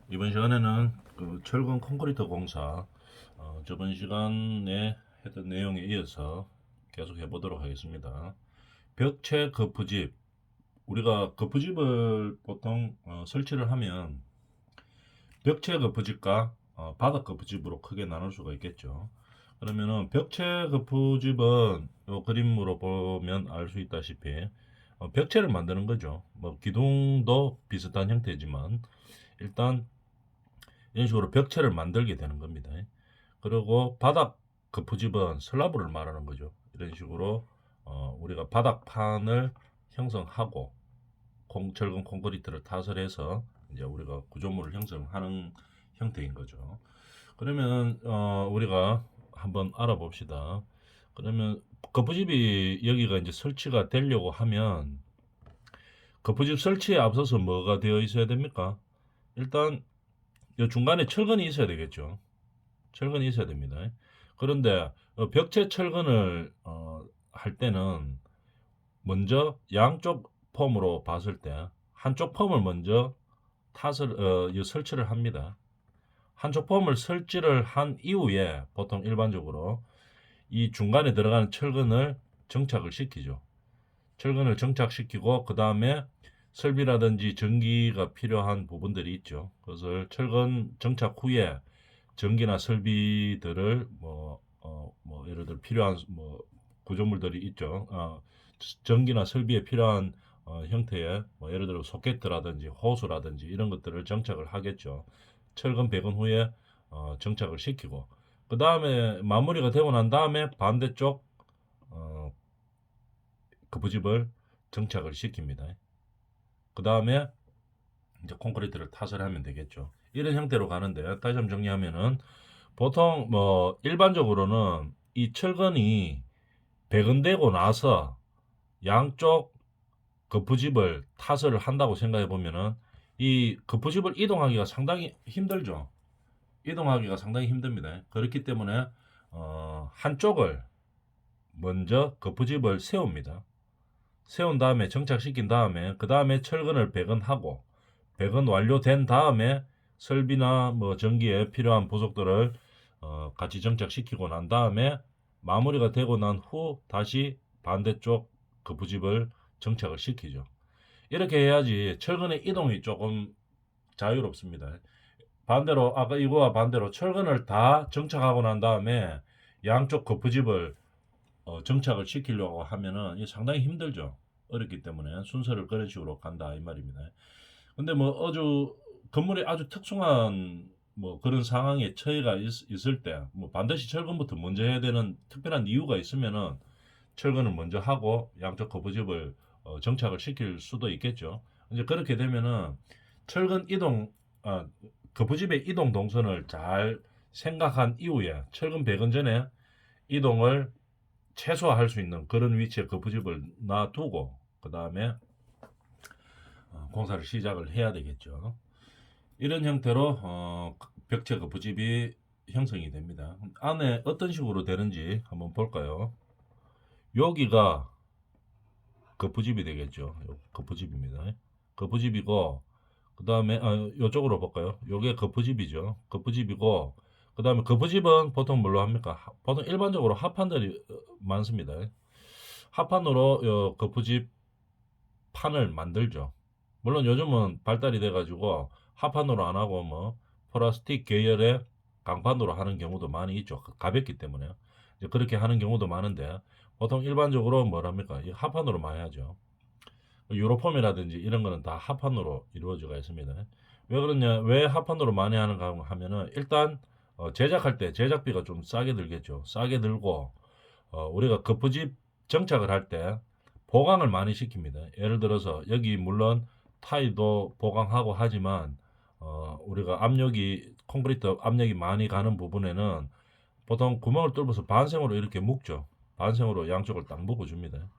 이번 시간에는 그 철근 콘크리트 공사 저번 시간에 했던 내용에 이어서 계속 해보도록 하겠습니다. 벽체 거푸집, 우리가 거푸집을 보통 설치를 하면 벽체 거푸집과 바닥 거푸집으로 크게 나눌 수가 있겠죠. 그러면은 벽체 거푸집은 요 그림으로 보면 알 수 있다시피 벽체를 만드는 거죠. 뭐 기둥도 비슷한 형태지만 일단 이런 식으로 벽체를 만들게 되는 겁니다. 그리고 바닥 거푸집은 슬라브를 말하는 거죠. 이런 식으로 우리가 바닥판을 형성하고 철근 콘크리트를 타설해서 이제 우리가 구조물을 형성하는 형태인 거죠. 그러면 우리가 한번 알아봅시다. 그러면 거푸집이 여기가 이제 설치가 되려고 하면 거푸집 설치에 앞서서 뭐가 되어 있어야 됩니까? 일단 이 중간에 철근이 있어야 되겠죠. 철근이 있어야 됩니다. 그런데 벽체 철근을 할 때는 먼저 양쪽 폼으로 봤을 때 한쪽 폼을 먼저 설치를 합니다. 한쪽 폼을 설치를 한 이후에 보통 일반적으로 이 중간에 들어가는 철근을 정착을 시키죠. 철근을 정착시키고 그 다음에 설비라든지 전기가 필요한 부분들이 있죠. 그것을 철근 정착 후에 전기나 설비들을 뭐 예를 들어 필요한 뭐 구조물들이 있죠. 전기나 설비에 필요한 형태의 뭐 예를 들어 소켓이라든지 호수라든지 이런 것들을 정착을 하겠죠. 철근 배건 후에 정착을 시키고 그 다음에 마무리가 되고 난 다음에 반대쪽 어, 거부집을 정착을 시킵니다. 그 다음에 이제 콘크리트를 타설 하면 되겠죠. 이런 형태로 가는데 다시 한번 정리하면은 보통 뭐 일반적으로는 이 철근이 배건되고 나서 양쪽 거푸집을 타설을 한다고 생각해 보면은 이 거푸집을 이동하기가 상당히 힘들죠. 이동하기가 상당히 힘듭니다. 그렇기 때문에 한쪽을 먼저 거푸집을 세웁니다. 세운 다음에 정착시킨 다음에 그 다음에 철근을 배건하고 배건 완료된 다음에 설비나 뭐 전기에 필요한 부속들을 같이 정착시키고 난 다음에 마무리가 되고 난 후 다시 반대쪽 거푸집을 정착을 시키죠. 이렇게 해야지 철근의 이동이 조금 자유롭습니다. 반대로 아까 이거와 반대로 철근을 다 정착하고 난 다음에 양쪽 거푸집을 정착을 시키려고 하면은 이게 상당히 힘들죠. 어렵기 때문에 순서를 그런 식으로 간다 이 말입니다. 근데 뭐 아주 건물이 아주 특殊한 뭐 그런 상황에 처해가 있을 때 뭐 반드시 철근부터 먼저 해야 되는 특별한 이유가 있으면은 철근을 먼저 하고 양쪽 거부집을 정착을 시킬 수도 있겠죠. 이제 그렇게 되면은 철근 이동 거부집의 이동 동선을 잘 생각한 이후에 철근 배건 전에 이동을 최소화할 수 있는 그런 위치에 거부집을 놔두고 그 다음에 공사를 시작을 해야 되겠죠. 이런 형태로 벽체 거부집이 형성이 됩니다. 안에 어떤 식으로 되는지 한번 볼까요? 여기가 거부집이 되겠죠. 거부집입니다. 거부집이고 그 다음에 이쪽으로 볼까요? 요게 거부집이죠. 거부집이고 그 다음에 거부집은 보통 뭘로 합니까? 보통 일반적으로 합판들이 많습니다. 합판으로 거부집 판을 만들죠. 물론 요즘은 발달이 돼가지고 합판으로 안 하고 뭐 플라스틱 계열의 강판으로 하는 경우도 많이 있죠. 가볍기 때문에 이제 그렇게 하는 경우도 많은데 보통 일반적으로 뭐랍니까? 이 합판으로 많이 하죠. 유로폼이라든지 이런 거는 다 합판으로 이루어져가 있습니다. 왜 그러냐? 왜 합판으로 많이 하는가 하면은 일단 제작할 때 제작비가 좀 싸게 들겠죠. 싸게 들고 우리가 거푸집 정착을 할 때 보강을 많이 시킵니다. 예를 들어서 여기 물론 타일도 보강하고 하지만 우리가 압력이 콘크리트 압력이 많이 가는 부분에는 보통 구멍을 뚫어서 반생으로 이렇게 묶죠. 반생으로 양쪽을 딱 묶어줍니다.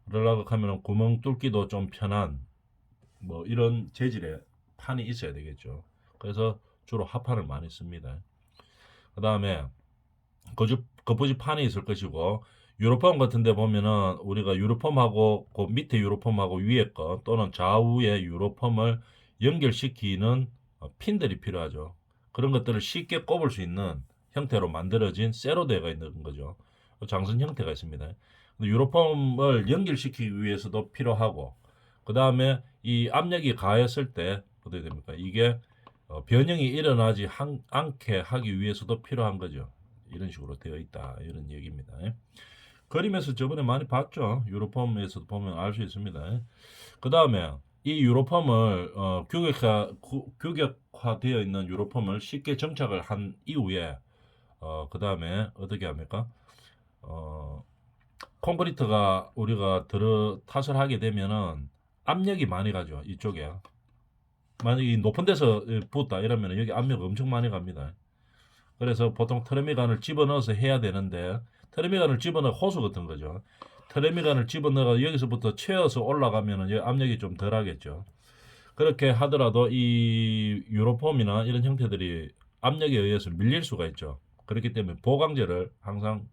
그러려고 하면 구멍 뚫기도 좀 편한 뭐 이런 재질의 판이 있어야 되겠죠. 그래서 주로 합판을 많이 씁니다. 그 다음에 거푸집 판이 있을 것이고 유로폼 같은 데 보면은 우리가 유로폼하고 그 밑에 유로폼하고 위에 거 또는 좌우의 유로폼을 연결시키는 핀들이 필요하죠. 그런 것들을 쉽게 꼽을 수 있는 형태로 만들어진 쇠로 되어 있는 거죠. 장선 형태가 있습니다. 유로폼을 연결시키기 위해서도 필요하고, 그 다음에 이 압력이 가했을 때 어떻게 됩니까? 이게 변형이 일어나지 않게 하기 위해서도 필요한 거죠. 이런 식으로 되어 있다, 이런 얘기입니다. 그림에서 저번에 많이 봤죠. 유로폼에서 보면 알 수 있습니다. 그 다음에 이 유로폼을 규격화되어 있는 유로폼을 쉽게 정착을 한 이후에 그 다음에 어떻게 합니까? 콘크리트가 우리가 들어 탓을 하게 되면은 압력이 많이 가죠. 이쪽에. 만약에 이 높은 데서 붙다 이러면 여기 압력 엄청 많이 갑니다. 그래서 보통 트레미간을 집어넣어서 해야 되는데, 트레미간을 집어넣어 호수 같은 거죠. 트레미간을 집어넣어 여기서부터 채워서 올라가면은 여기 압력이 좀 덜 하겠죠. 그렇게 하더라도 이 유로폼이나 이런 형태들이 압력에 의해서 밀릴 수가 있죠. 그렇기 때문에 보강제를 항상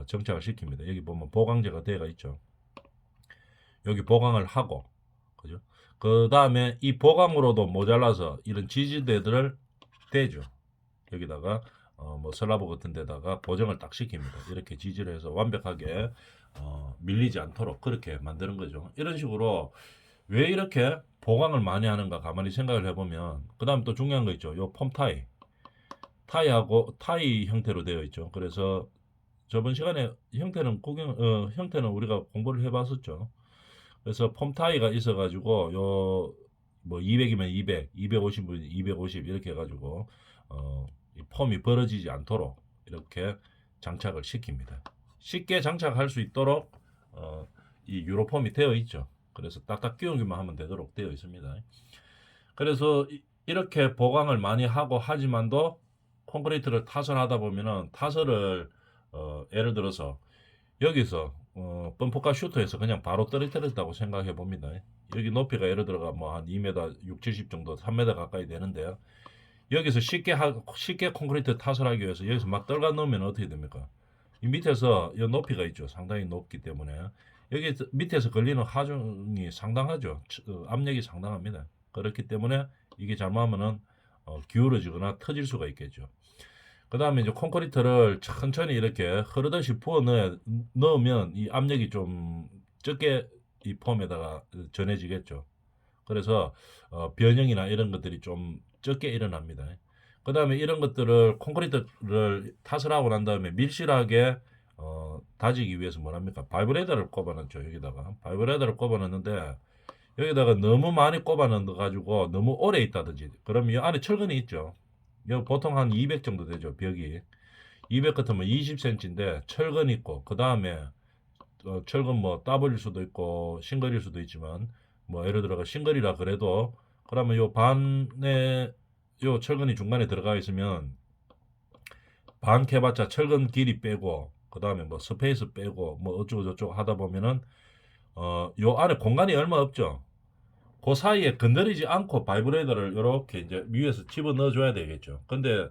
정착을 시킵니다. 여기 보면 보강제가 되어 있죠. 여기 보강을 하고, 그죠? 그 다음에 이 보강으로도 모자라서 이런 지지대들을 대죠. 여기다가 뭐 슬라브 같은 데다가 보정을 딱 시킵니다. 이렇게 지지를 해서 완벽하게 밀리지 않도록 그렇게 만드는 거죠. 이런 식으로 왜 이렇게 보강을 많이 하는가 가만히 생각을 해보면, 그 다음 또 중요한 거 있죠. 요 폼 타이하고 타이 형태로 되어 있죠. 그래서 저번 시간에 형태는 우리가 공부를 해봤었죠. 그래서 폼 타이가 있어가지고 요 뭐 200이면 200, 250이면 250 이렇게 해가지고 이 폼이 벌어지지 않도록 이렇게 장착을 시킵니다. 쉽게 장착할 수 있도록 이 유로폼이 되어 있죠. 그래서 딱딱 끼우기만 하면 되도록 되어 있습니다. 그래서 이렇게 보강을 많이 하고 하지만도 콘크리트를 타설하다 보면은 타설을 예를 들어서 여기서 펌프카 슈터에서 그냥 바로 떨어뜨렸다고 생각해 봅니다. 여기 높이가 예를 들어가 뭐 한 2m 6, 70 정도, 3m 가까이 되는데요. 여기서 쉽게 콘크리트 타설하기 위해서 여기서 막 떨가 놓으면 어떻게 됩니까? 이 밑에서 이 높이가 있죠. 상당히 높기 때문에 여기 밑에서 걸리는 하중이 상당하죠. 압력이 상당합니다. 그렇기 때문에 이게 잘못하면은 기울어지거나 터질 수가 있겠죠. 그 다음에 이제 콘크리트를 천천히 이렇게 흐르듯이 부어 넣으면 이 압력이 좀 적게 이 폼에다가 전해지겠죠. 그래서 변형이나 이런 것들이 좀 적게 일어납니다. 그 다음에 이런 것들을 콘크리트를 탓을 하고 난 다음에 밀실하게 다지기 위해서 뭐합니까? 바이브레이더를 꼽아놨죠. 여기다가 바이브레이더를 꼽아놨는데 여기다가 너무 많이 꼽아넣어 가지고 너무 오래 있다든지 그러면 이 안에 철근이 있죠. 여 보통 한 200 정도 되죠. 벽이 200 같으면 20cm인데 철근 있고, 그 다음에 철근 뭐 더블일 수도 있고 싱글일 수도 있지만, 뭐 예를 들어가 싱글이라 그래도 그러면 요 반에 요 철근이 중간에 들어가 있으면 반 캐봤자 철근 길이 빼고 그 다음에 뭐 스페이스 빼고 뭐 어쩌고 저쩌고 하다 보면은 요 안에 공간이 얼마 없죠. 그 사이에 건드리지 않고 바이브레이더를 이렇게 이제 위에서 집어 넣어 줘야 되겠죠. 근데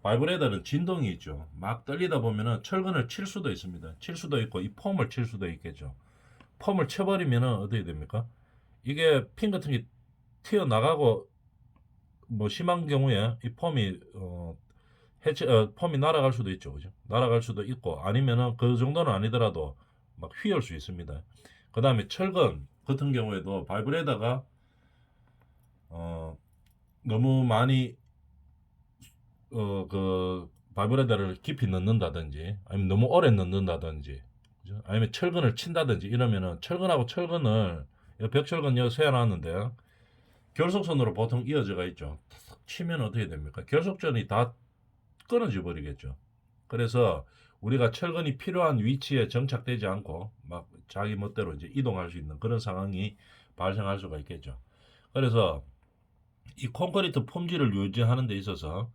바이브레이더는 진동이 있죠. 막 떨리다 보면은 철근을 칠 수도 있습니다. 칠 수도 있고 이 폼을 칠 수도 있겠죠. 폼을 쳐버리면은 어떻게 됩니까? 이게 핀 같은 게 튀어나가고 뭐 심한 경우에 이 폼이 폼이 날아갈 수도 있죠. 그죠? 날아갈 수도 있고 아니면은 그 정도는 아니더라도 막 휘을 수 있습니다. 그 다음에 철근 같은 경우에도 바이브레이더가 너무 많이 그 바이브레이더를 깊이 넣는다든지 아니면 너무 오래 넣는다든지, 그죠? 아니면 철근을 친다든지 이러면은 철근하고 철근을 벽철근 여기 세워놨는데 결속선으로 보통 이어져가 있죠. 탁 치면 어떻게 됩니까? 결속전이 다 끊어져 버리겠죠. 그래서 우리가 철근이 필요한 위치에 정착되지 않고 막 자기 멋대로 이제 이동할 수 있는 그런 상황이 발생할 수가 있겠죠. 그래서 이 콘크리트 폼질을 유지하는 데 있어서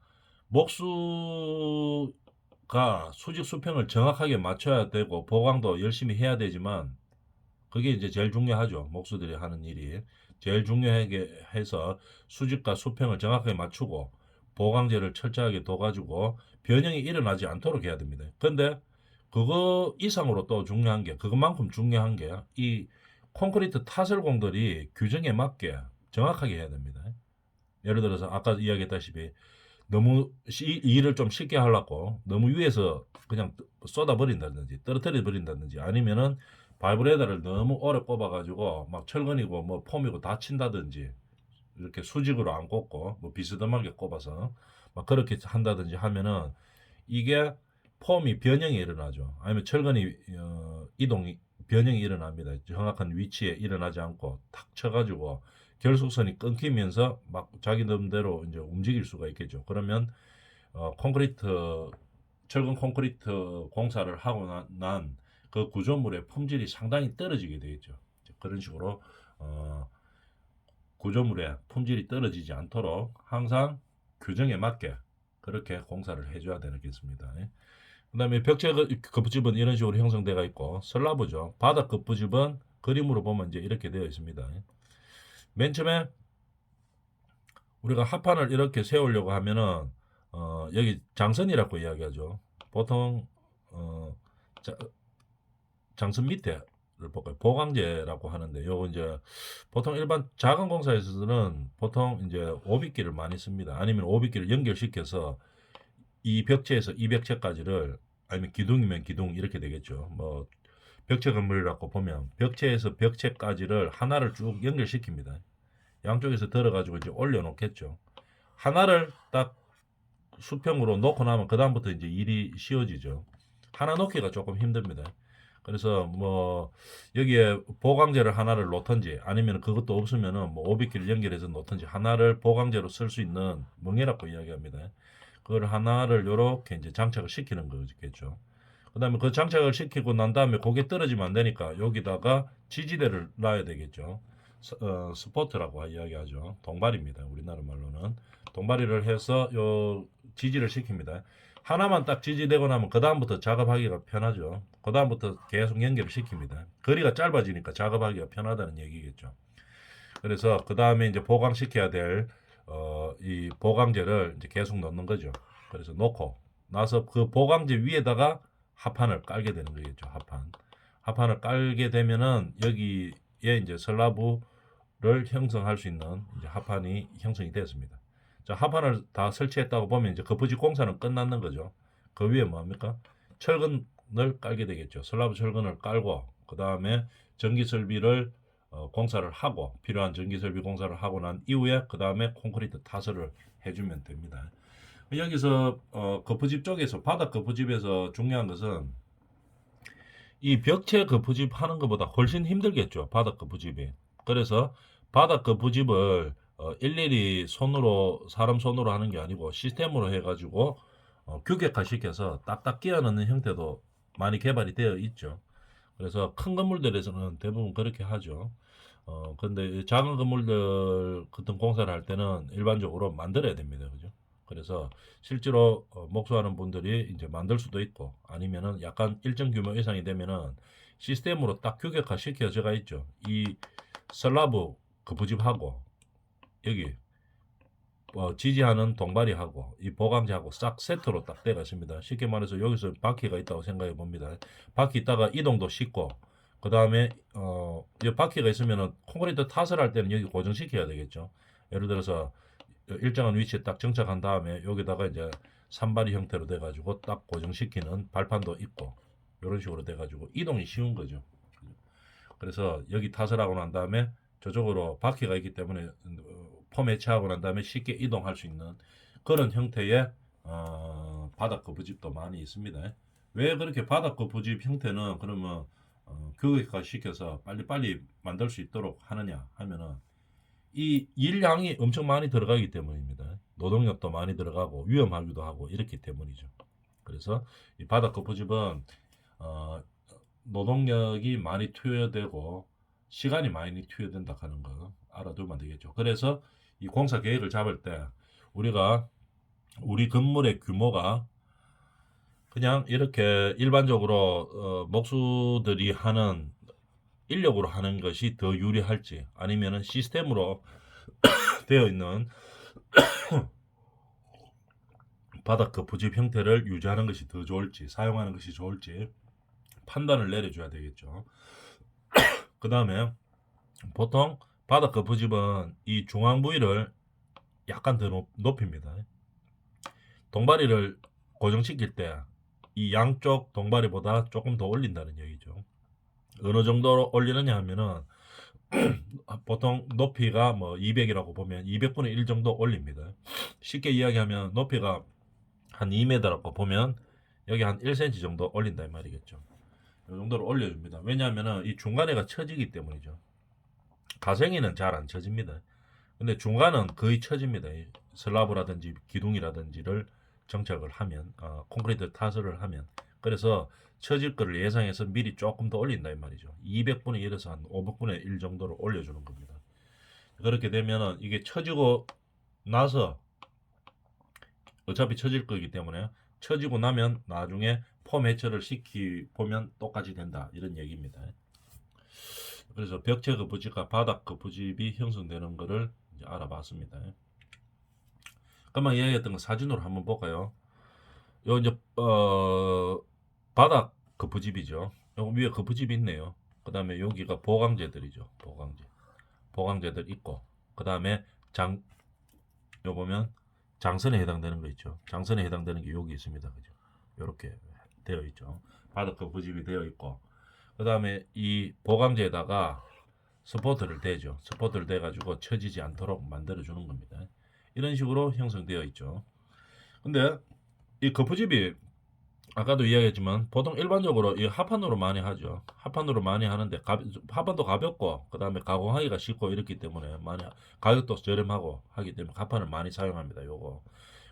목수가 수직 수평을 정확하게 맞춰야 되고 보강도 열심히 해야 되지만 그게 이제 제일 중요하죠. 목수들이 하는 일이 제일 중요하게 해서 수직과 수평을 정확하게 맞추고 보강제를 철저하게 둬가지고 변형이 일어나지 않도록 해야 됩니다. 근데 그거 이상으로 또 중요한 게, 그것만큼 중요한 게 이 콘크리트 타설공들이 규정에 맞게 정확하게 해야 됩니다. 예를 들어서 아까 이야기했다시피 너무 일을 좀 쉽게 하려고 너무 위에서 그냥 쏟아버린다든지 떨어뜨려 버린다든지 아니면은 바이브레이더를 너무 오래 꼽아가지고 막 철근이고 뭐 폼이고 다친다든지 이렇게 수직으로 안 꼽고 뭐 비스듬하게 꼽아서 막 그렇게 한다든지 하면은 이게 폼이 변형이 일어나죠. 아니면 철근이 이동이 변형이 일어납니다. 정확한 위치에 일어나지 않고 탁 쳐가지고 결속선이 끊기면서 막 자기 놈대로 이제 움직일 수가 있겠죠. 그러면 콘크리트 철근 콘크리트 공사를 하고 난 그 구조물의 품질이 상당히 떨어지게 되겠죠. 그런 식으로 구조물의 품질이 떨어지지 않도록 항상 규정에 맞게 그렇게 공사를 해줘야 되겠습니다. 그다음에 벽체 거푸집은 이런 식으로 형성되어 있고 슬라브죠. 바닥 거푸집은 그림으로 보면 이제 이렇게 되어 있습니다. 맨 처음에 우리가 합판을 이렇게 세우려고 하면은 여기 장선이라고 이야기하죠. 보통 자, 장선 밑에를 볼까요? 보강제라고 하는데 요거 이제 보통 일반 작은 공사에서는 보통 이제 오빗기를 많이 씁니다. 아니면 오빗기를 연결시켜서 이 벽체에서 이 벽체까지를 아니면 기둥이면 기둥 이렇게 되겠죠. 뭐 벽체 건물이라고 보면 벽체에서 벽체까지를 하나를 쭉 연결시킵니다. 양쪽에서 들어가지고 이제 올려놓겠죠. 하나를 딱 수평으로 놓고 나면 그 다음부터 이제 일이 쉬워지죠. 하나 놓기가 조금 힘듭니다. 그래서 뭐 여기에 보강제를 하나를 놓든지 아니면 그것도 없으면은 뭐 오빗기를 연결해서 놓든지 하나를 보강제로 쓸 수 있는 멍에라고 이야기합니다. 그걸 하나를 요렇게 이제 장착을 시키는 거겠죠. 그다음에 그 장착을 시키고 난 다음에 고개 떨어지면 안 되니까 여기다가 지지대를 놔야 되겠죠. 스포트라고 이야기하죠. 동발입니다. 우리나라 말로는 동발이를 해서 요 지지를 시킵니다. 하나만 딱 지지되고 나면 그 다음부터 작업하기가 편하죠. 그 다음부터 계속 연결을 시킵니다. 거리가 짧아지니까 작업하기가 편하다는 얘기겠죠. 그래서 그 다음에 이제 보강시켜야 될 이 보강제를 이제 계속 넣는 거죠. 그래서 놓고 나서 그 보강제 위에다가 합판을 깔게 되는 거겠죠. 합판을 깔게 되면은 여기에 이제 슬라브를 형성할 수 있는 이제 합판이 형성이 됐습니다. 자, 합판을 다 설치했다고 보면 이제 거푸집 공사는 끝났는 거죠. 그 위에 뭡니까? 철근을 깔게 되겠죠. 슬라브 철근을 깔고 그 다음에 전기 설비를 공사를 하고 필요한 전기 설비 공사를 하고 난 이후에 그 다음에 콘크리트 타설을 해주면 됩니다. 여기서 거푸집 쪽에서 바닥 거푸집에서 중요한 것은 이 벽체 거푸집 하는 것보다 훨씬 힘들겠죠. 바닥 거푸집이. 그래서 바닥 거푸집을 일일이 손으로 사람 손으로 하는 게 아니고 시스템으로 해가지고 규격화 시켜서 딱딱 끼워 넣는 형태도 많이 개발이 되어 있죠. 그래서 큰 건물들에서는 대부분 그렇게 하죠. 근데 작은 건물들 같은 공사를 할 때는 일반적으로 만들어야 됩니다. 그죠? 그래서 실제로 목수하는 분들이 이제 만들 수도 있고 아니면은 약간 일정 규모 이상이 되면은 시스템으로 딱 규격화 시켜져가 있죠. 이 슬라브 거푸집하고 여기 지지하는 동바리하고 이 보강제하고 싹 세트로 딱 돼가 있습니다. 쉽게 말해서 여기서 바퀴가 있다고 생각해 봅니다. 바퀴 있다가 이동도 쉽고 그 다음에 이 바퀴가 있으면은 콘크리트 탓을 할 때는 여기 고정시켜야 되겠죠. 예를 들어서 일정한 위치에 딱 정착한 다음에 여기다가 이제 산발이 형태로 돼가지고 딱 고정시키는 발판도 있고 이런 식으로 돼가지고 이동이 쉬운 거죠. 그래서 여기 탓을 하고 난 다음에 저쪽으로 바퀴가 있기 때문에 폼 해체하고 난 다음에 쉽게 이동할 수 있는 그런 형태의 바닥 거푸집도 많이 있습니다. 왜 그렇게 바닥 거푸집 형태는 그러면 교육화 시켜서 빨리빨리 만들 수 있도록 하느냐 하면은 이 일량이 엄청 많이 들어가기 때문입니다. 노동력도 많이 들어가고 위험하기도 하고 이렇기 때문이죠. 그래서 이 바닥 거푸집은 노동력이 많이 투여되고 시간이 많이 투여된다 하는 거 알아두면 되겠죠. 그래서 이 공사 계획을 잡을 때 우리가 우리 건물의 규모가 그냥 이렇게 일반적으로 목수들이 하는 인력으로 하는 것이 더 유리할지 아니면은 시스템으로 되어 있는 바닥 거푸집 형태를 유지하는 것이 더 좋을지 사용하는 것이 좋을지 판단을 내려줘야 되겠죠. 그 다음에 보통 바닥 거푸집은 이 중앙 부위를 약간 더 높입니다. 동바리를 고정시킬 때 이 양쪽 동바리보다 조금 더 올린다는 얘기죠. 어느 정도로 올리느냐 하면은 보통 높이가 뭐 200이라고 보면 200분의 1 정도 올립니다. 쉽게 이야기하면 높이가 한 2m라고 보면 여기 한 1cm 정도 올린다 이 말이겠죠. 이 정도로 올려줍니다. 왜냐하면 이 중간에가 처지기 때문이죠. 가생이는 잘 안 처집니다. 근데 중간은 거의 처집니다. 슬라브라든지 기둥이라든지를 정착을 하면 콘크리트 타설을 하면 그래서 처질 거를 예상해서 미리 조금 더 올린다 이 말이죠. 200분의 1에서 한 500분의 1 정도로 올려주는 겁니다. 그렇게 되면은 이게 처지고 나서 어차피 처질 거기 때문에 처지고 나면 나중에 폼 해처를 시키 보면 똑같이 된다 이런 얘기입니다. 그래서 벽체 거부집과 바닥 거부집이 형성되는 것을 이제 알아봤습니다. 그만 이야기했던 거 사진으로 한번 볼까요? 요 이제 바닥 거부집이죠. 요 위에 거부집이 있네요. 그 다음에 여기가 보강재들이죠. 보강재들 있고 그 다음에 요 보면 장선에 해당되는 거 있죠. 장선에 해당되는 게 여기 있습니다. 그죠? 요렇게 되어 있죠. 바닥 거부집이 되어 있고 그 다음에 이 보강재에다가 스포트를 대죠. 스포트를 대가지고 처지지 않도록 만들어 주는 겁니다. 이런 식으로 형성되어 있죠. 근데 이 거푸집이 아까도 이야기했지만 보통 일반적으로 이 합판으로 많이 하죠. 합판으로 많이 하는데 합판도 가볍고 그 다음에 가공하기가 쉽고 이렇기 때문에 많이 가격도 저렴하고 하기 때문에 합판을 많이 사용합니다. 요거.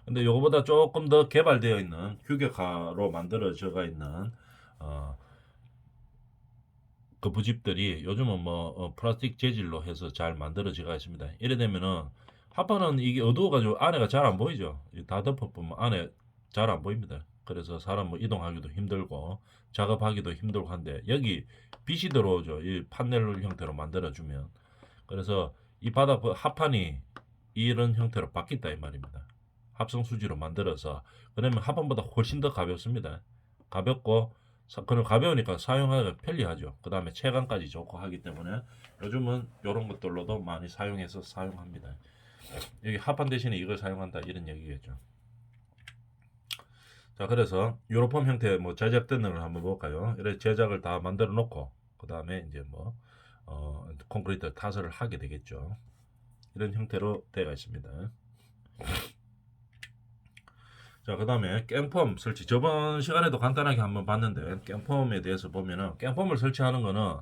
근데 요거보다 조금 더 개발되어 있는 규격화로 만들어져가 있는 거푸집들이 요즘은 뭐 플라스틱 재질로 해서 잘 만들어지가 있습니다. 이래 되면은 합판은 이게 어두워가지고 안에가 잘 안 보이죠. 다 덮어보면 안에 잘 안 보입니다. 그래서 사람 뭐 이동하기도 힘들고 작업하기도 힘들고 한데 여기 빛이 들어오죠. 이 판넬 형태로 만들어주면. 그래서 이 바닥 합판이 이런 형태로 바뀌었다 이 말입니다. 합성 수지로 만들어서 그러면 합판보다 훨씬 더 가볍습니다. 가볍고 그럼 가벼우니까 사용하기가 편리하죠. 그 다음에 체감까지 좋고 하기 때문에 요즘은 이런 것들로도 많이 사용해서 사용합니다. 여기 합판 대신에 이걸 사용한다 이런 얘기겠죠. 자, 그래서 유로폼 형태 뭐 제작되는 걸 한번 볼까요? 이렇게 제작을 다 만들어 놓고 그 다음에 이제 뭐 콘크리트 타설을 하게 되겠죠. 이런 형태로 되어 있습니다. 자, 그 다음에 깽폼 설치. 저번 시간에도 간단하게 한번 봤는데 깽폼에 대해서 보면은 깽폼을 설치하는 거는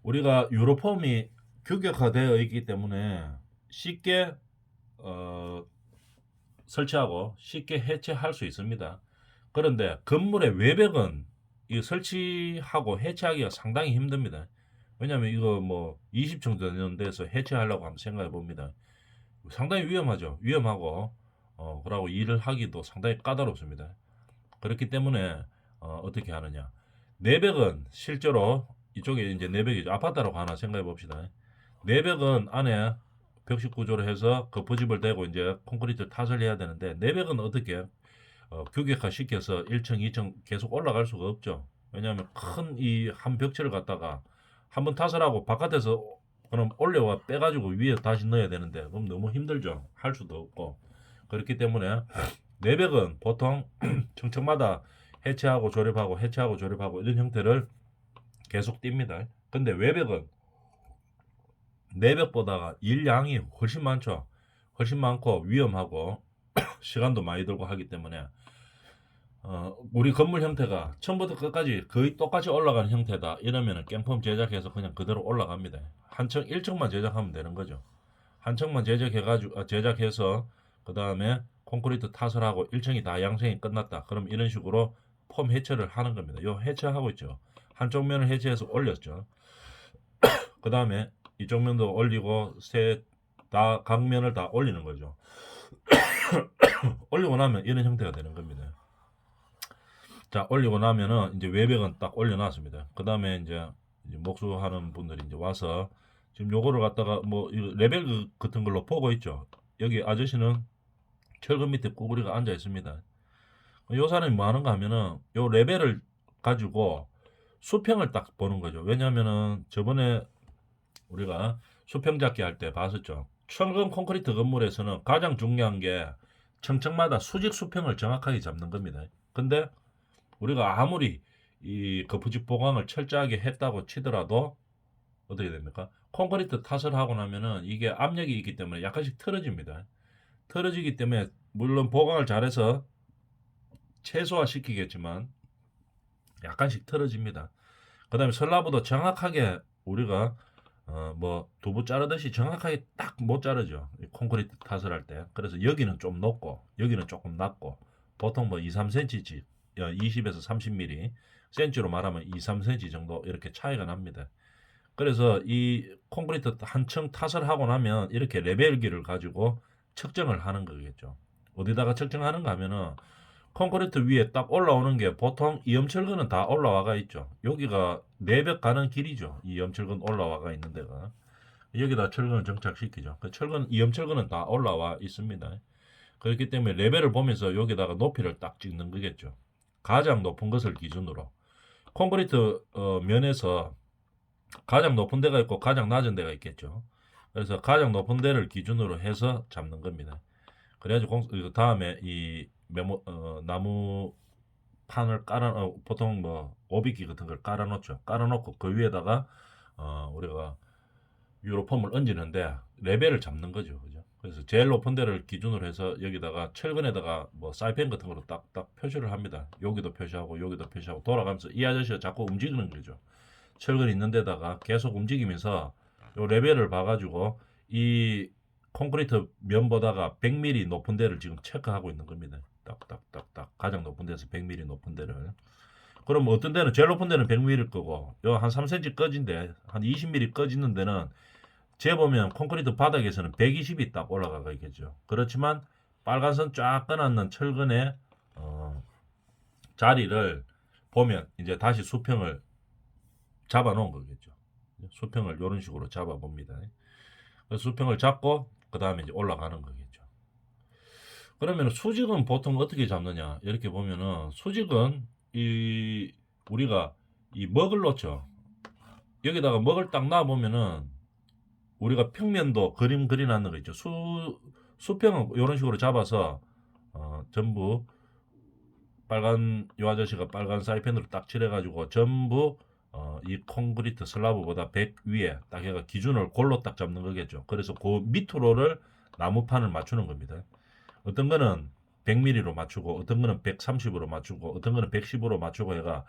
우리가 유로폼이 규격화되어 있기 때문에 쉽게 설치하고 쉽게 해체할 수 있습니다. 그런데 건물의 외벽은 이 설치하고 해체하기가 상당히 힘듭니다. 왜냐하면 이거 뭐 20층 되는 데서 해체하려고 한번 생각해 봅니다. 상당히 위험하죠. 위험하고 그러고 일을 하기도 상당히 까다롭습니다. 그렇기 때문에 어떻게 하느냐? 내벽은 실제로 이쪽에 이제 내벽이죠. 아파트라고 하나 생각해 봅시다. 내벽은 안에 벽식 구조로 해서 거푸집을 대고 이제 콘크리트 타설 해야 되는데 내벽은 어떻게 규격화 시켜서 1층, 2층 계속 올라갈 수가 없죠. 왜냐하면 큰 이 한 벽체를 갖다가 한번 타설하고 바깥에서 그럼 올려와 빼가지고 위에 다시 넣어야 되는데 그럼 너무 힘들죠. 할 수도 없고 그렇기 때문에 내벽은 보통 층층마다 해체하고 조립하고 해체하고 조립하고 이런 형태를 계속 띱니다. 근데 외벽은 내벽보다가 일량이 훨씬 많죠. 훨씬 많고 위험하고 시간도 많이 들고 하기 때문에 우리 건물 형태가 처음부터 끝까지 거의 똑같이 올라가는 형태다 이러면은 깽폼 제작해서 그냥 그대로 올라갑니다. 한 층 1층만 제작하면 되는 거죠. 한 층만 제작해가지고 제작해서 그 다음에 콘크리트 타설하고 1층이 다 양생이 끝났다. 그럼 이런 식으로 폼 해체를 하는 겁니다. 요 해체하고 있죠. 한쪽 면을 해체해서 올렸죠. 그 다음에 이쪽 면도 올리고 다 각면을 다 올리는 거죠. 올리고 나면 이런 형태가 되는 겁니다. 자, 올리고 나면은 이제 외벽은 딱 올려놨습니다. 그 다음에 이제 목수하는 분들이 이제 와서 지금 요거를 갖다가 뭐 레벨 같은 걸로 보고 있죠. 여기 아저씨는 철근 밑에 꾸구리가 앉아 있습니다. 요 사람이 뭐 하는가 하면은 요 레벨을 가지고 수평을 딱 보는 거죠. 왜냐면은 저번에 우리가 수평 잡기 할 때 봤었죠. 철근 콘크리트 건물에서는 가장 중요한 게 층층마다 수직 수평을 정확하게 잡는 겁니다. 근데 우리가 아무리 이 거푸집 보강을 철저하게 했다고 치더라도 어떻게 됩니까? 콘크리트 탓을 하고 나면은 이게 압력이 있기 때문에 약간씩 틀어집니다. 틀어지기 때문에 물론 보강을 잘해서 최소화시키겠지만 약간씩 틀어집니다. 그 다음에 슬라브도 정확하게 우리가 뭐 두부 자르듯이 정확하게 딱 못 자르죠. 콘크리트 탓을 할 때. 그래서 여기는 좀 높고 여기는 조금 낮고 보통 뭐 2, 3cm씩 20에서 30mm 센치로 말하면 2, 3cm 정도 이렇게 차이가 납니다. 그래서 이 콘크리트 한 층 탓을 하고 나면 이렇게 레벨기를 가지고 측정을 하는 거겠죠. 어디다가 측정하는가 하면은 콘크리트 위에 딱 올라오는 게 보통 이 염철근은 다 올라와가 있죠. 여기가 내벽 가는 길이죠. 이 염철근 올라와가 있는 데가. 여기다 철근을 정착시키죠. 그 철근, 이 염철근은 다 올라와 있습니다. 그렇기 때문에 레벨을 보면서 여기다가 높이를 딱 찍는 거겠죠. 가장 높은 것을 기준으로. 콘크리트 면에서 가장 높은 데가 있고 가장 낮은 데가 있겠죠. 그래서 가장 높은 데를 기준으로 해서 잡는 겁니다. 그래가지고 다음에 이 나무 판을 보통 뭐 오비기 같은 걸 깔아놓죠. 깔아놓고 그 위에다가 우리가 유로폼을 얹는데 레벨을 잡는 거죠. 그죠? 그래서 제일 높은 데를 기준으로 해서 여기다가 철근에다가 뭐 사이펜 같은 거로 딱딱 표시를 합니다. 여기도 표시하고 여기도 표시하고 돌아가면서 이 아저씨가 자꾸 움직이는 거죠. 철근 있는 데다가 계속 움직이면서 요 레벨을 봐가지고 이 콘크리트 면보다가 100mm 높은 데를 지금 체크하고 있는 겁니다. 딱딱딱딱 가장 높은 데서 100mm 높은 데를. 그럼 어떤 데는 제일 높은 데는 100mm일 거고 요 한 3cm 꺼진데 한 20mm 꺼지는 데는 재보면 콘크리트 바닥에서는 120이 딱 올라가가 있겠죠. 그렇지만 빨간 선 쫙 끊어놓는 철근의 자리를 보면 이제 다시 수평을 잡아 놓은 거겠죠. 수평을 이런 식으로 잡아 봅니다. 수평을 잡고 그 다음에 이제 올라가는 거겠죠. 그러면 수직은 보통 어떻게 잡느냐? 이렇게 보면은 수직은 이 우리가 이 먹을 놓죠. 여기다가 먹을 딱 놔 보면은 우리가 평면도 그림 그려놨는 거 있죠. 수평은 이런 식으로 잡아서 전부 빨간 요 아저씨가 빨간 사이펜으로 딱 칠해가지고 전부 이 콘크리트 슬라브보다 100 위에 딱 해가 기준을 골로 딱 잡는 거겠죠. 그래서 그 밑으로를 나무판을 맞추는 겁니다. 어떤 거는 100mm로 맞추고 어떤 거는 130으로 맞추고 어떤 거는 110으로 맞추고 해가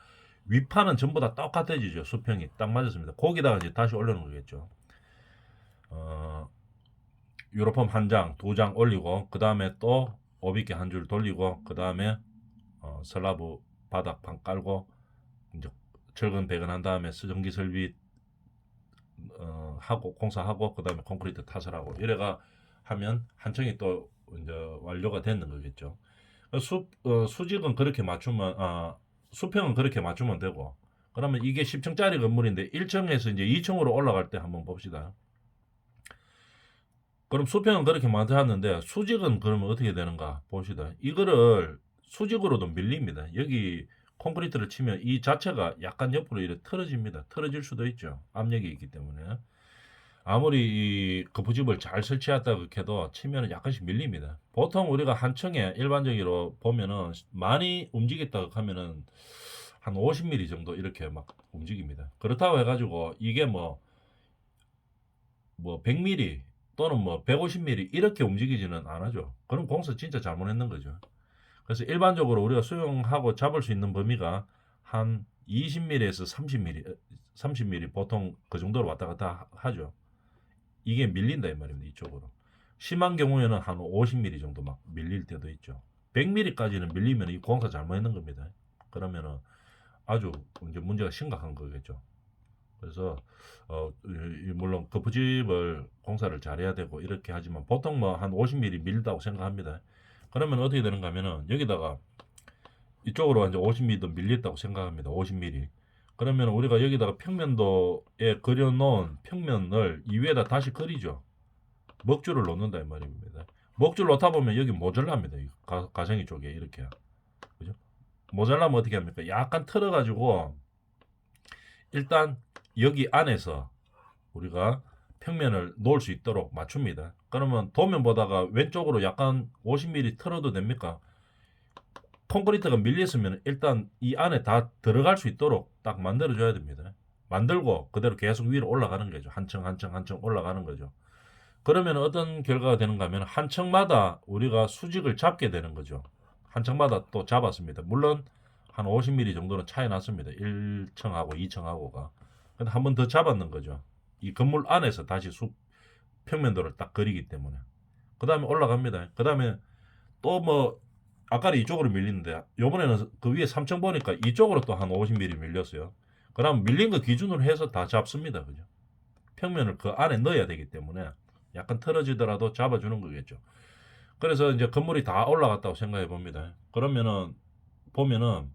윗판은 전부 다 똑같아지죠. 수평이 딱 맞았습니다. 거기다가 이제 다시 올려놓은 거겠죠. 유로폼 한 장, 두 장 올리고 그 다음에 또 오비게 한 줄 돌리고 그 다음에 슬라브 바닥판 깔고 이제 철근 배근한 다음에 전기 설비 하고 공사하고 그 다음에 콘크리트 탓을 하고 이래가 하면 한 층이 또 이제 완료가 되는 거겠죠. 수직은 그렇게 맞추면 수평은 그렇게 맞추면 되고 그러면 이게 10층짜리 건물인데 1층에서 이제 2층으로 올라갈 때 한번 봅시다. 그럼 수평은 그렇게 맞췄는데 수직은 그러면 어떻게 되는가 봅시다. 이거를 수직으로도 밀립니다. 여기 콘크리트를 치면 이 자체가 약간 옆으로 이렇게 틀어집니다. 틀어질 수도 있죠. 압력이 있기 때문에. 아무리 이 거푸집을 잘 설치했다고 해도 치면은 약간씩 밀립니다. 보통 우리가 한 층에 일반적으로 보면은 많이 움직였다고 하면은 한 50mm 정도 이렇게 막 움직입니다. 그렇다고 해가지고 이게 뭐 100mm 또는 뭐 150mm 이렇게 움직이지는 않아죠. 그럼 공사 진짜 잘못했는 거죠. 그래서 일반적으로 우리가 수용하고 잡을 수 있는 범위가 한 20mm에서 30mm 보통 그 정도로 왔다 갔다 하죠. 이게 밀린다 이 말입니다. 이쪽으로. 심한 경우에는 한 50mm 정도 막 밀릴 때도 있죠. 100mm까지는 밀리면 이 공사 잘못했는 겁니다. 그러면은 아주 이제 문제가 심각한 거겠죠. 그래서 물론 거푸집을 공사를 잘해야 되고 이렇게 하지만 보통 뭐 한 50mm 밀다고 생각합니다. 그러면 어떻게 되는가 하면은 여기다가 이쪽으로 이제 50mm 밀렸다고 생각합니다. 50mm. 그러면 우리가 여기다가 평면도에 그려놓은 평면을 이 위에다 다시 그리죠. 먹줄을 놓는다 이 말입니다. 먹줄 놓다 보면 여기 모자랍니다. 가생이 쪽에 이렇게. 그죠? 모자라면 어떻게 합니까? 약간 틀어가지고 일단 여기 안에서 우리가 평면을 놓을 수 있도록 맞춥니다. 그러면 도면 보다가 왼쪽으로 약간 50mm 틀어도 됩니까? 콘크리트가 밀렸으면 일단 이 안에 다 들어갈 수 있도록 딱 만들어줘야 됩니다. 만들고 그대로 계속 위로 올라가는 거죠. 한 층 한 층 한 층 올라가는 거죠. 그러면 어떤 결과가 되는가 하면 한 층마다 우리가 수직을 잡게 되는 거죠. 한 층마다 또 잡았습니다. 물론 한 50mm 정도는 차이 났습니다. 1층하고 2층하고가. 근데 한 번 더 잡았는 거죠. 이 건물 안에서 다시 평면도를 딱 그리기 때문에. 그 다음에 올라갑니다. 그 다음에 또 뭐 아까는 이쪽으로 밀리는데 요번에는 그 위에 3층 보니까 이쪽으로 또 한 50mm 밀렸어요. 그럼 밀린 거 기준으로 해서 다 잡습니다. 그죠? 평면을 그 안에 넣어야 되기 때문에 약간 틀어지더라도 잡아주는 거겠죠. 그래서 이제 건물이 다 올라갔다고 생각해 봅니다. 그러면은 보면은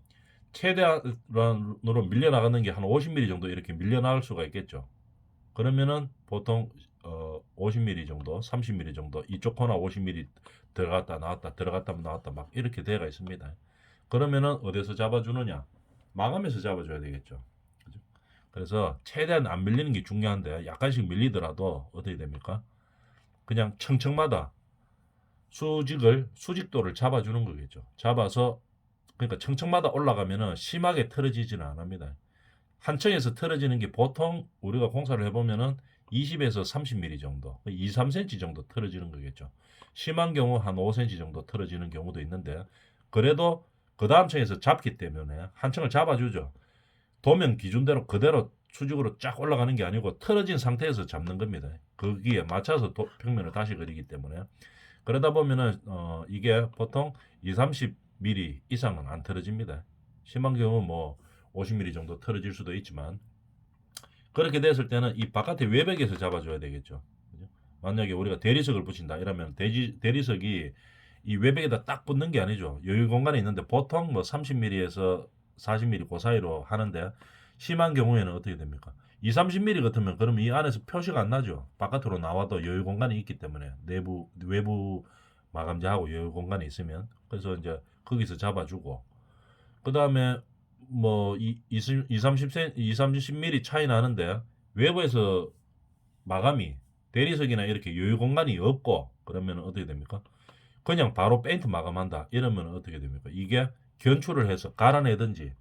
최대한으로 밀려나가는 게 한 50mm 정도 이렇게 밀려나갈 수가 있겠죠. 그러면은 보통 50mm 정도, 30mm 정도 이쪽 코너 50mm 들어갔다 나왔다 들어갔다 나왔다 막 이렇게 되어가 있습니다. 그러면은 어디서 잡아주느냐? 마감에서 잡아줘야 되겠죠. 그죠? 그래서 최대한 안 밀리는 게 중요한데 약간씩 밀리더라도 어떻게 됩니까? 그냥 층층마다 수직도를 잡아주는 거겠죠. 잡아서 그러니까 층층마다 올라가면은 심하게 틀어지지는 않습니다. 한 층에서 틀어지는 게 보통 우리가 공사를 해보면은 20에서 30mm 정도, 2, 3cm 정도 틀어지는 거겠죠. 심한 경우 한 5cm 정도 틀어지는 경우도 있는데 그래도 그 다음 층에서 잡기 때문에 한 층을 잡아주죠. 도면 기준대로 그대로 수직으로 쫙 올라가는 게 아니고 틀어진 상태에서 잡는 겁니다. 거기에 맞춰서 평면을 다시 그리기 때문에 그러다 보면은 이게 보통 2, 30mm 이상은 안 틀어집니다. 심한 경우 뭐 50mm 정도 틀어질 수도 있지만 그렇게 됐을 때는 이 바깥의 외벽에서 잡아줘야 되겠죠. 그죠? 만약에 우리가 대리석을 붙인다 이러면 대리석이 이 외벽에다 딱 붙는 게 아니죠. 여유 공간이 있는데 보통 뭐 30mm에서 40mm 그 사이로 하는데 심한 경우에는 어떻게 됩니까? 2, 30mm 같으면 그러면 이 안에서 표시가 안 나죠. 바깥으로 나와도 여유 공간이 있기 때문에 외부 마감재하고 여유 공간이 있으면 그래서 이제 거기서 잡아주고 그 다음에 뭐 30mm 차이 나는데 외부에서 마감이 대리석이나 이렇게 여유 공간이 없고 그러면 어떻게 됩니까? 그냥 바로 페인트 마감한다 이러면 어떻게 됩니까? 이게 견출을 해서 갈아내든지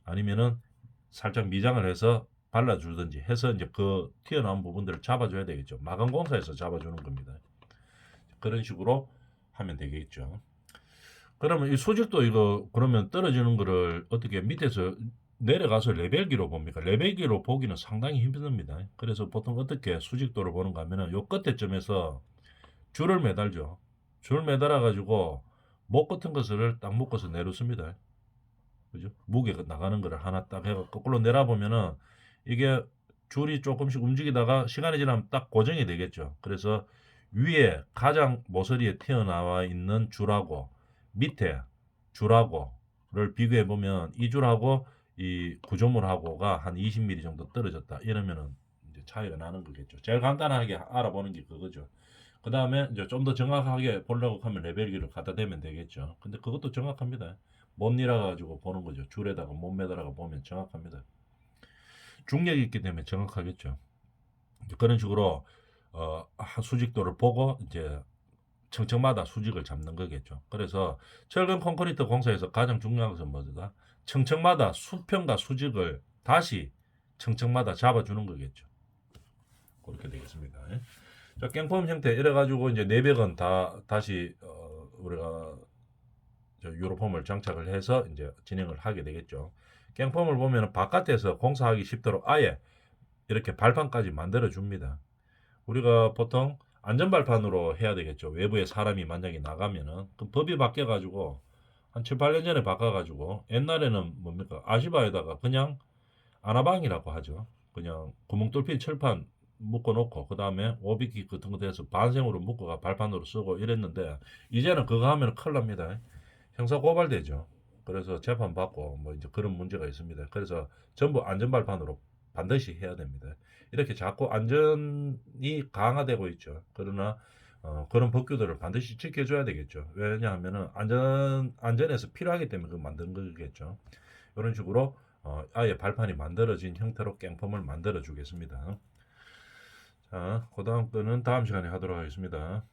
아니면은 살짝 미장을 해서 발라주든지 해서 이제 그 튀어나온 부분들을 잡아줘야 되겠죠. 마감 공사에서 잡아주는 겁니다. 그런 식으로 하면 되겠죠. 그러면 이 수직도 이거 그러면 떨어지는 거를 어떻게 밑에서 내려가서 레벨기로 봅니까? 레벨기로 보기는 상당히 힘듭니다. 그래서 보통 어떻게 수직도를 보는가 하면은 요 끝에 점에서 줄을 매달죠. 줄 매달아 가지고 목 같은 것을 딱 묶어서 내놓습니다. 그죠? 무게가 나가는 거를 하나 딱 해가 거꾸로 내려보면은 이게 줄이 조금씩 움직이다가 시간이 지나면 딱 고정이 되겠죠. 그래서 위에 가장 모서리에 튀어나와 있는 줄하고 밑에 줄하고를 비교해 보면 이 줄하고 이 구조물하고가 한 20mm 정도 떨어졌다. 이러면은 이제 차이가 나는 거겠죠. 제일 간단하게 알아보는 게 그거죠. 그 다음에 이제 좀 더 정확하게 보려고 하면 레벨기를 갖다 대면 되겠죠. 근데 그것도 정확합니다. 못 밀어 가지고 보는 거죠. 줄에다가 못 매달아가 보면 정확합니다. 중력이 있기 때문에 정확하겠죠. 그런 식으로 수직도를 보고 이제 층층마다 수직을 잡는 거겠죠. 그래서 철근 콘크리트 공사에서 가장 중요한 것은 뭐다? 층층마다 수평과 수직을 다시 층층마다 잡아주는 거겠죠. 그렇게 되겠습니다. 자, 깽폼 형태 이래가지고 이제 내벽은 다시 우리가 유로폼을 장착을 해서 이제 진행을 하게 되겠죠. 깽폼을 보면 바깥에서 공사하기 쉽도록 아예 이렇게 발판까지 만들어 줍니다. 우리가 보통 안전발판으로 해야 되겠죠. 외부에 사람이 만약에 나가면은 그 법이 바뀌어 가지고 한 7, 8년 전에 바꿔 가지고 옛날에는 뭡니까? 아시바에다가 그냥 아나방이라고 하죠. 그냥 구멍 뚫린 철판 묶어 놓고 그다음에 오비키 같은 거 돼서 반생으로 묶어가 발판으로 쓰고 이랬는데 이제는 그거 하면 큰일 납니다. 형사 고발되죠. 그래서 재판 받고 뭐 이제 그런 문제가 있습니다. 그래서 전부 안전발판으로 반드시 해야 됩니다. 이렇게 자꾸 안전이 강화되고 있죠. 그러나 그런 법규들을 반드시 지켜줘야 되겠죠. 왜냐하면은 안전에서 필요하기 때문에 그 만든 거겠죠. 이런 식으로 아예 발판이 만들어진 형태로 깽펌을 만들어 주겠습니다. 그 다음 거는 다음 시간에 하도록 하겠습니다.